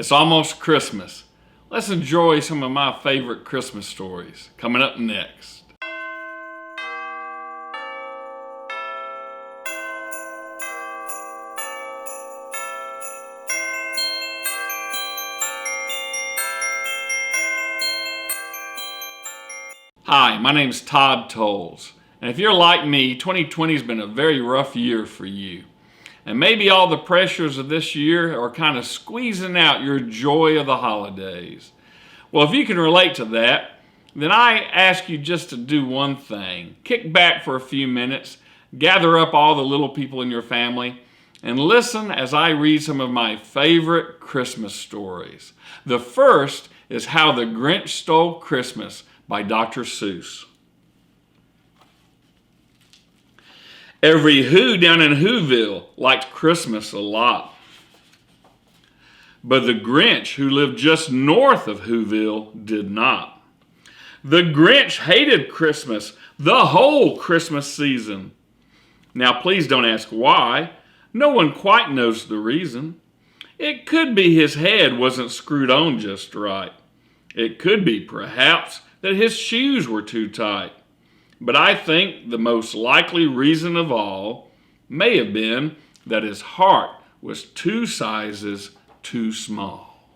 It's almost Christmas. Let's enjoy some of my favorite Christmas stories. Coming up next. Hi, my name's Todd Tolles. And if you're like me, 2020 has been a very rough year for you. And maybe all the pressures of this year are kind of squeezing out your joy of the holidays. Well, if you can relate to that, then I ask you just to do one thing. Kick back for a few minutes, gather up all the little people in your family, and listen as I read some of my favorite Christmas stories. The first is How the Grinch Stole Christmas by Dr. Seuss. Every Who down in Whoville liked Christmas a lot. But the Grinch, who lived just north of Whoville, did not. The Grinch hated Christmas the whole Christmas season. Now, please don't ask why. No one quite knows the reason. It could be his head wasn't screwed on just right. It could be, perhaps, that his shoes were too tight. But I think the most likely reason of all may have been that his heart was 2 sizes too small.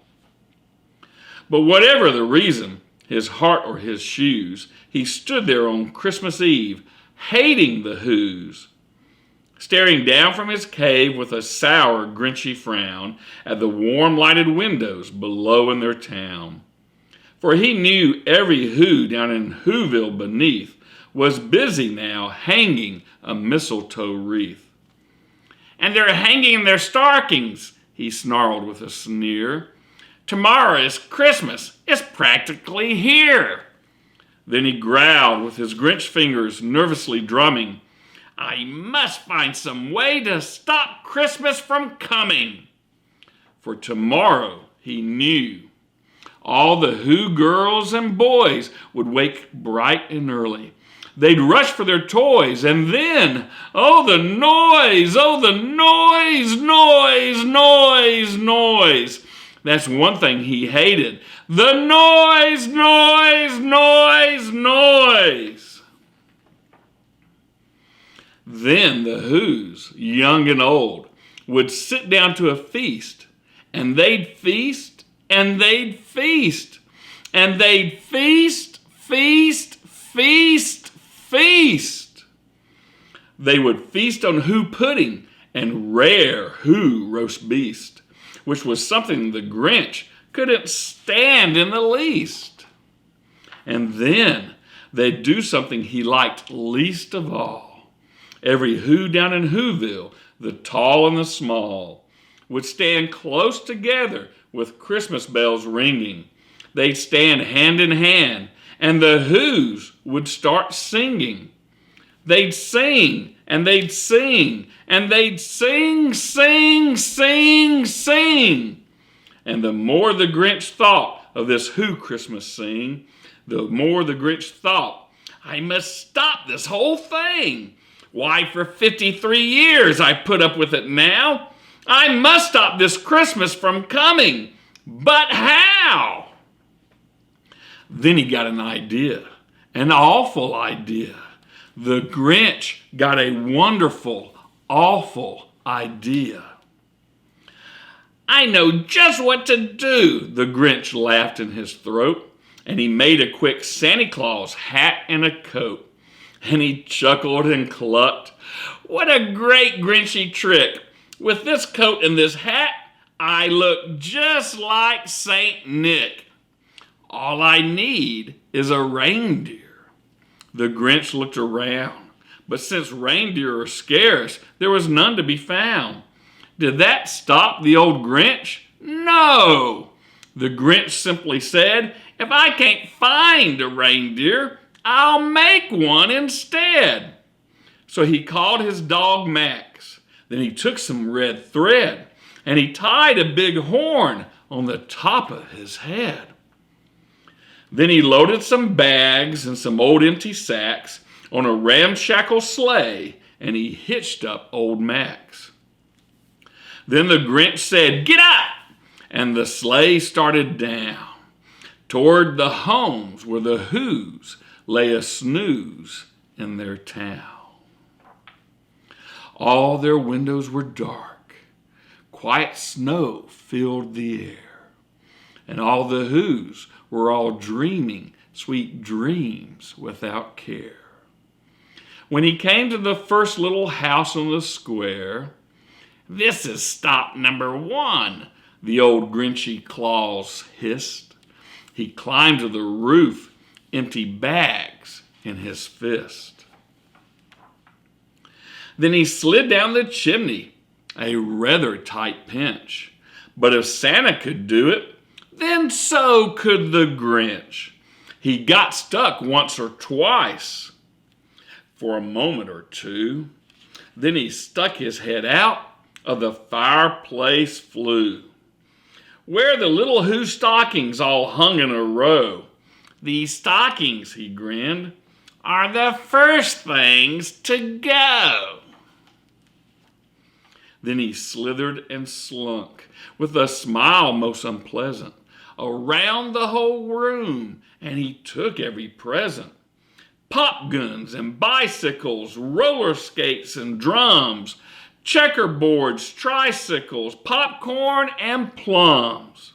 But whatever the reason, his heart or his shoes, he stood there on Christmas Eve, hating the Whos, staring down from his cave with a sour, grinchy frown at the warm lighted windows below in their town. For he knew every Who down in Whoville beneath was busy now hanging a mistletoe wreath. And they're hanging their stockings, he snarled with a sneer. Tomorrow is Christmas. It's practically here. Then he growled with his Grinch fingers nervously drumming. I must find some way to stop Christmas from coming. For tomorrow, he knew, all the Who girls and boys would wake bright and early. They'd rush for their toys, and then, oh, the noise, noise. That's one thing he hated. The noise. Then the Whos, young and old, would sit down to a feast, and they'd feast, and they'd feast, and they'd feast. They would feast on Who pudding and rare Who roast beast, which was something the Grinch couldn't stand in the least. And then they'd do something he liked least of all. Every Who down in Whoville, the tall and the small, would stand close together with Christmas bells ringing. They'd stand hand in hand, and the Whos would start singing. They'd sing, and they'd sing, and they'd sing. And the more the Grinch thought of this Who Christmas sing, the more the Grinch thought, I must stop this whole thing. Why, for 53 years I put up with it now. I must stop this Christmas from coming. But how? Then he got an idea, an awful idea. The Grinch got a wonderful, awful idea. I know just what to do, the Grinch laughed in his throat, and he made a quick Santa Claus hat and a coat. And he chuckled and clucked. What a great Grinchy trick. With this coat and this hat, I look just like Saint Nick. All I need is a reindeer. The Grinch looked around, but since reindeer are scarce, there was none to be found. Did that stop the old Grinch? No! The Grinch simply said, if I can't find a reindeer, I'll make one instead. So he called his dog Max. Then he took some red thread, and he tied a big horn on the top of his head. Then he loaded some bags and some old empty sacks on a ramshackle sleigh, and he hitched up old Max. Then the Grinch said, get up! and the sleigh started down toward the homes where the Whos lay a snooze in their town. All their windows were dark. Quiet snow filled the air. And all the Whos were all dreaming sweet dreams without care. When he came to the first little house on the square, "This is stop number 1, the old Grinchy Claus hissed. He climbed to the roof, empty bags in his fist. Then he slid down the chimney, a rather tight pinch. But if Santa could do it, then so could the Grinch. He got stuck once or twice for a moment or two. Then he stuck his head out of the fireplace flue, where the little Who stockings all hung in a row. "These stockings," he grinned, "are the first things to go." Then he slithered and slunk, with a smile most unpleasant, around the whole room, and he took every present. Pop guns and bicycles, roller skates and drums, checkerboards, tricycles, popcorn and plums.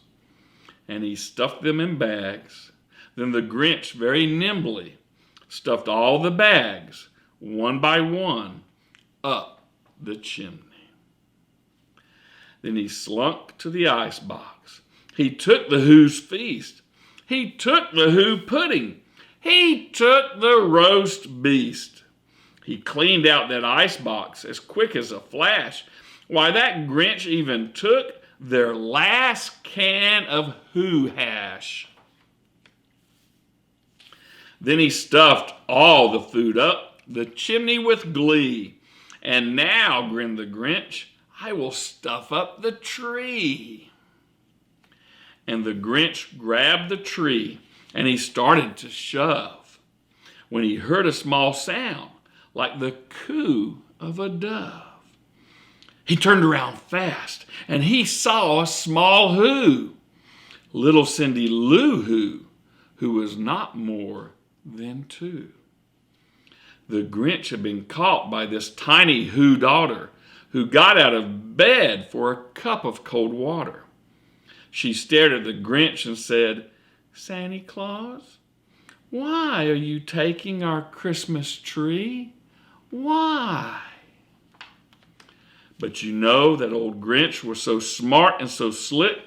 And he stuffed them in bags. Then the Grinch very nimbly stuffed all the bags, one by one, up the chimney. Then he slunk to the icebox. He took the Who's feast. He took the Who pudding. He took the roast beast. He cleaned out that icebox as quick as a flash. Why, that Grinch even took their last can of Who hash. Then he stuffed all the food up the chimney with glee. "And now," grinned the Grinch, "I will stuff up the tree." And the Grinch grabbed the tree and he started to shove, when he heard a small sound like the coo of a dove. He turned around fast and he saw a small Who, little Cindy Lou who was not more than 2. The Grinch had been caught by this tiny Who daughter, who got out of bed for a cup of cold water. She stared at the Grinch and said, "Santa Claus, why are you taking our Christmas tree? Why?" But you know that old Grinch was so smart and so slick,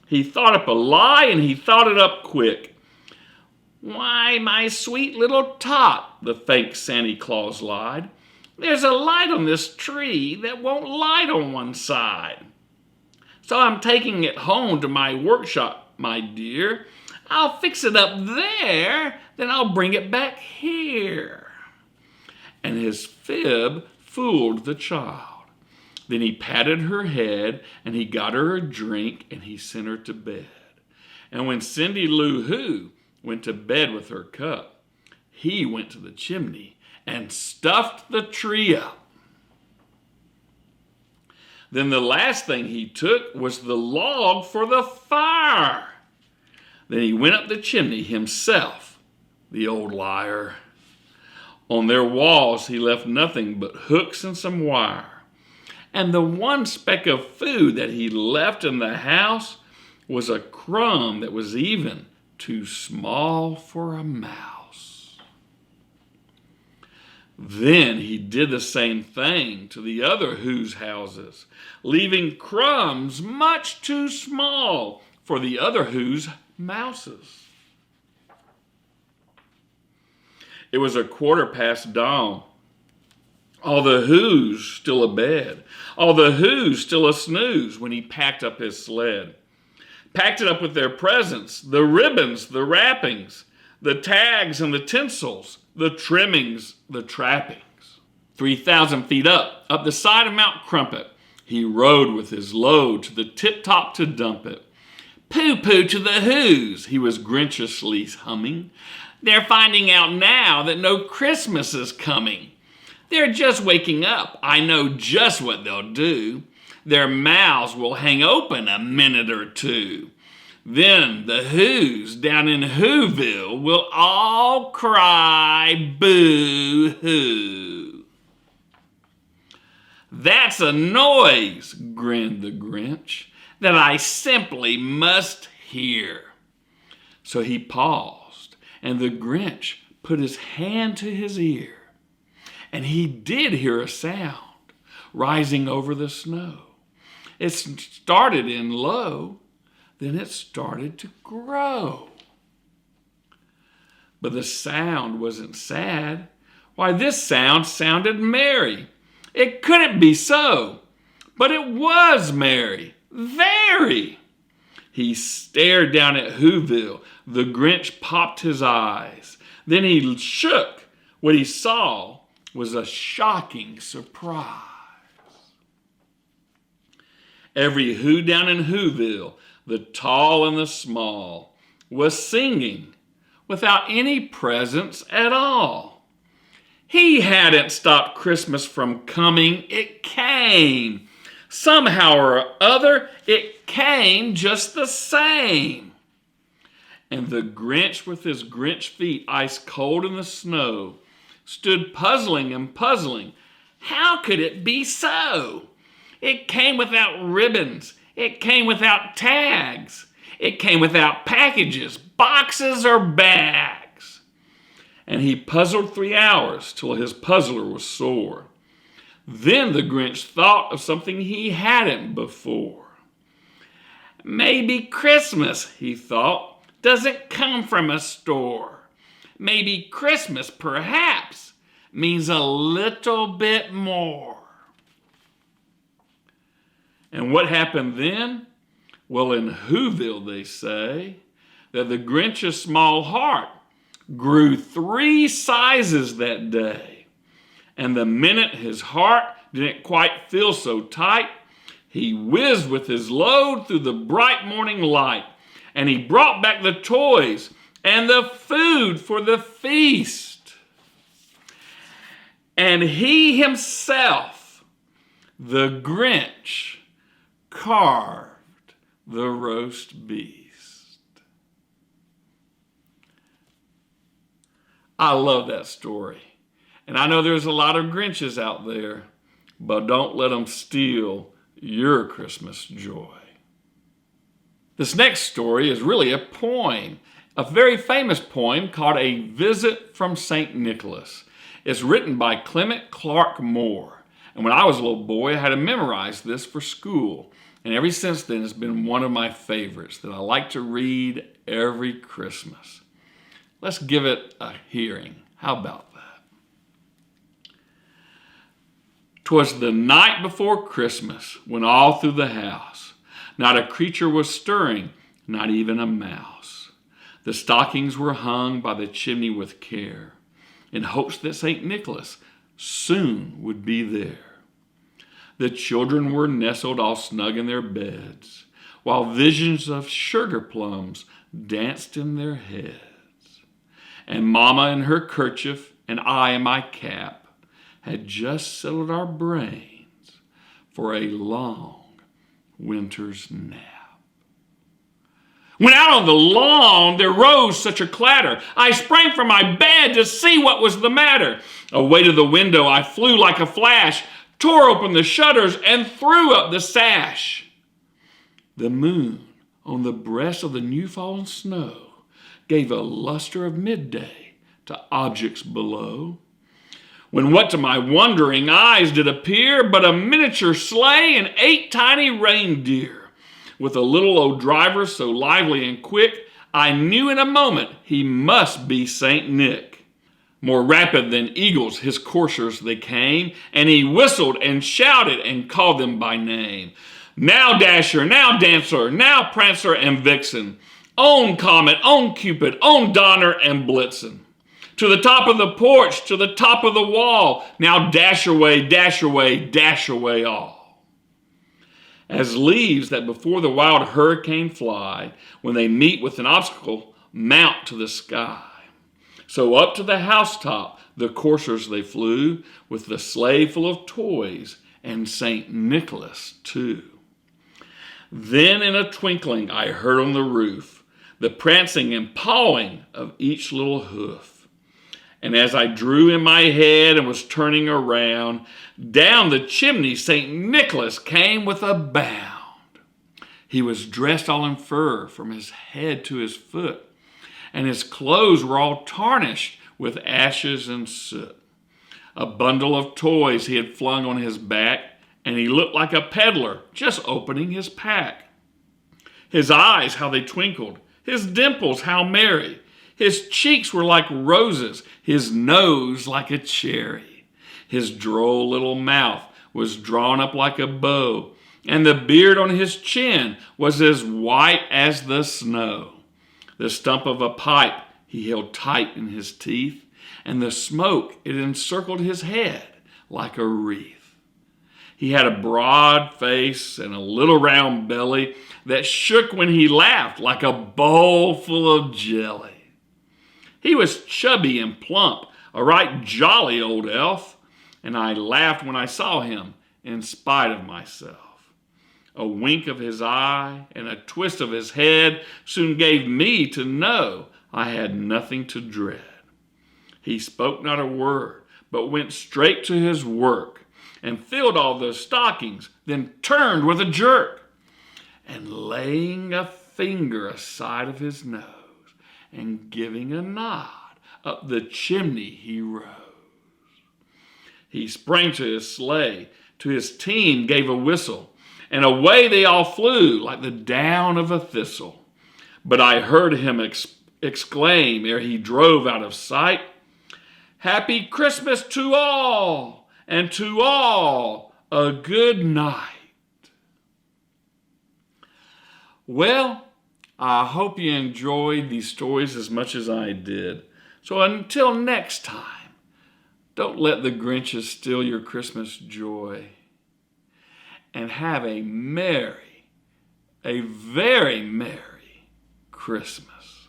he thought up a lie and he thought it up quick. "Why, my sweet little tot," the fake Santa Claus lied, "there's a light on this tree that won't light on one side. So I'm taking it home to my workshop, my dear. I'll fix it up there, then I'll bring it back here." And his fib fooled the child. Then he patted her head and he got her a drink and he sent her to bed. And when Cindy Lou Who went to bed with her cup, he went to the chimney and stuffed the tree up. Then the last thing he took was the log for the fire. Then he went up the chimney himself, the old liar. On their walls he left nothing but hooks and some wire. And the one speck of food that he left in the house was a crumb that was even too small for a mouse. Then he did the same thing to the other Who's houses, leaving crumbs much too small for the other Who's mouses. It was 1:15 dawn. All the Who's still abed, all the Who's still a snooze when he packed up his sled. Packed it up with their presents, the ribbons, the wrappings, the tags and the tinsels, the trimmings, the trappings. 3,000 feet up the side of Mount Crumpet, he rode with his load to the tip-top to dump it. "Pooh-pooh to the Who's," he was grinchiously humming. "They're finding out now that no Christmas is coming. They're just waking up. I know just what they'll do. Their mouths will hang open a minute or two. Then the Who's down in Whoville will all cry boo-hoo. That's a noise, grinned the Grinch, that I simply must hear. So he paused, and the Grinch put his hand to his ear, and he did hear a sound rising over the snow. It started in low, then it started to grow. But the sound wasn't sad. Why, this sound sounded merry. It couldn't be so, but it was merry, very. He stared down at Whoville. The Grinch popped his eyes. Then he shook. What he saw was a shocking surprise. Every Who down in Whoville, the tall and the small, was singing without any presents at all. He hadn't stopped Christmas from coming. It came. Somehow or other, it came just the same. And the Grinch, with his Grinch feet ice cold in the snow, stood puzzling and puzzling. How could it be so? It came without ribbons. It came without tags. It came without packages, boxes, or bags. And he puzzled 3 hours till his puzzler was sore. Then the Grinch thought of something he hadn't before. Maybe Christmas, he thought, doesn't come from a store. Maybe Christmas, perhaps, means a little bit more. And what happened then? Well, in Whoville, they say that the Grinch's small heart grew 3 sizes that day. And the minute his heart didn't quite feel so tight, he whizzed with his load through the bright morning light, and he brought back the toys and the food for the feast. And he himself, the Grinch, carved the roast beast. I love that story. And I know there's a lot of Grinches out there, but don't let them steal your Christmas joy. This next story is really a poem, a very famous poem called A Visit from St. Nicholas. It's written by Clement Clark Moore. And when I was a little boy, I had to memorize this for school. And ever since then, it's been one of my favorites that I like to read every Christmas. Let's give it a hearing. How about that? 'Twas the night before Christmas, when all through the house not a creature was stirring, not even a mouse. The stockings were hung by the chimney with care, in hopes that St. Nicholas soon would be there. The children were nestled all snug in their beds, while visions of sugar plums danced in their heads. And Mama in her kerchief and I in my cap had just settled our brains for a long winter's nap. When out on the lawn there rose such a clatter, I sprang from my bed to see what was the matter. Away to the window I flew like a flash, tore open the shutters and threw up the sash. The moon on the breast of the new fallen snow gave a luster of midday to objects below. When what to my wondering eyes did appear but a miniature sleigh and 8 tiny reindeer. With a little old driver so lively and quick, I knew in a moment he must be Saint Nick. More rapid than eagles his coursers they came, and he whistled and shouted and called them by name. Now Dasher, now Dancer, now Prancer and Vixen, on Comet, on Cupid, on Donner and Blitzen. To the top of the porch, to the top of the wall, now dash away, dash away, dash away all. As leaves that before the wild hurricane fly, when they meet with an obstacle, mount to the sky. So up to the housetop the coursers they flew, with the sleigh full of toys and St. Nicholas too. Then in a twinkling I heard on the roof the prancing and pawing of each little hoof. And as I drew in my head and was turning around, down the chimney St. Nicholas came with a bound. He was dressed all in fur from his head to his foot, and his clothes were all tarnished with ashes and soot. A bundle of toys he had flung on his back, and he looked like a peddler just opening his pack. His eyes, how they twinkled, his dimples, how merry. His cheeks were like roses, his nose like a cherry. His droll little mouth was drawn up like a bow, and the beard on his chin was as white as the snow. The stump of a pipe he held tight in his teeth, and the smoke, it encircled his head like a wreath. He had a broad face and a little round belly that shook when he laughed like a bowl full of jelly. He was chubby and plump, a right jolly old elf, and I laughed when I saw him in spite of myself. A wink of his eye and a twist of his head soon gave me to know I had nothing to dread. He spoke not a word, but went straight to his work and filled all those stockings, then turned with a jerk, and laying a finger aside of his nose and giving a nod, up the chimney he rose. He sprang to his sleigh, to his team gave a whistle, and away they all flew like the down of a thistle. But I heard him exclaim ere he drove out of sight, "Happy Christmas to all, and to all a good night." Well, I hope you enjoyed these stories as much as I did. So until next time, don't let the Grinches steal your Christmas joy. And have a very merry Christmas.